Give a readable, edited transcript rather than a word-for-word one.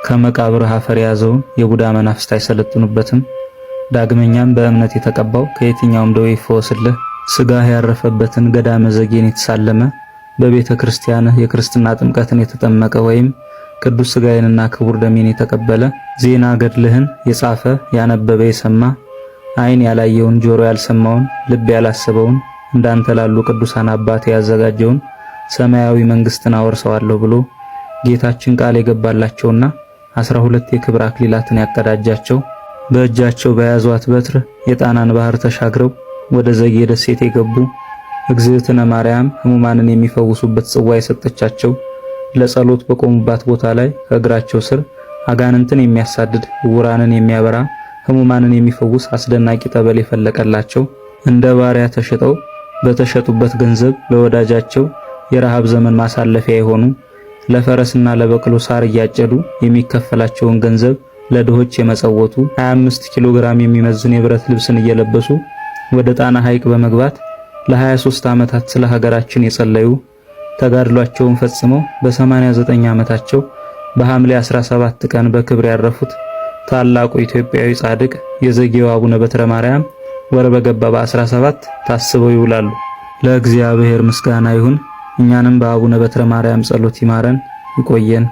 ከመቃብር አፈር የያዘውን የቡዳ መናፍስት አይሰለጥኑበትም። ዳግመኛም በእምነት የተቀባው ከየትኛውም ደዌ ይፈወስልህ። ስጋህ ያረፈበትን ገዳመ ዘጌን የተሳለመ በቤተ ክርስቲያንህ የክርስትና ጥምቀትን የተጠመቀ ወይም ቅዱስ ስጋዬንና ክቡር ደሜን የተቀበለ ዜና ገድልህን የጻፈ ያነበበ የሰማ ዓይን ያላየውን ጆሮ ያልሰማውን ልብ ያላሰበውን እንዳንተ ላሉ ቅዱሳን አባቴ ያዘጋጀውን ሰማያዊ መንግስትን አወርሰዋለሁ ብሎ ጌታችን ቃል የገባላቸውና 12 የክብር አክሊላትን ያቀዳጃቸው በእጃቸው በያዟት በትር የጣናን ባህር ተሻግረው ወደ ዘጌ ደሴት የገቡ እግዝእትነ ማርያም ሕሙማንን የሚፈውሱበት ጽዋ የሰጠቻቸው ለጸሎት በቆሙባት ቦታ ላይ ከእግራቸው ስር አጋንንትን የሚያሳድድ ዕውራንን የሚያበራ ሕሙማንን የሚፈውስ አስደናቂ ጠበል የፈለቀላቸው እንደ ባሪያ ተሽጠው በተሸጡበት ገንዘብ ለወዳጃቸው የረሃብ ዘመን ማሳለፊያ የሆኑ ለፈረስና ለበቅሎ ሳር እያጨዱ የሚከፈላቸውን ገንዘብ ለድሆች የመጸወቱ 25 ኪሎ ግራም የሚመዝን የብረት ልብስን እየለበሱ ወደ ጣና ሐይቅ በመግባት ለ23 ዓመታት ስለ ሀገራችን የጸለዩ ተጋድሏቸውን ፈጽመው በ89 ዓመታቸው በሐምሌ 17 ቀን በክብር ያረፉት ታላቁ ኢትዮጵያዊ ጻድቅ የዘጌው አቡነ በትረ ማርያም ወር በገባ በ17 ታስበው ይውላሉ። ለእግዚአብሔር ምስጋና ይሁን። እኛንም በአቡነ በትረ ማርያም ጸሎት ይማረን ይቆየን።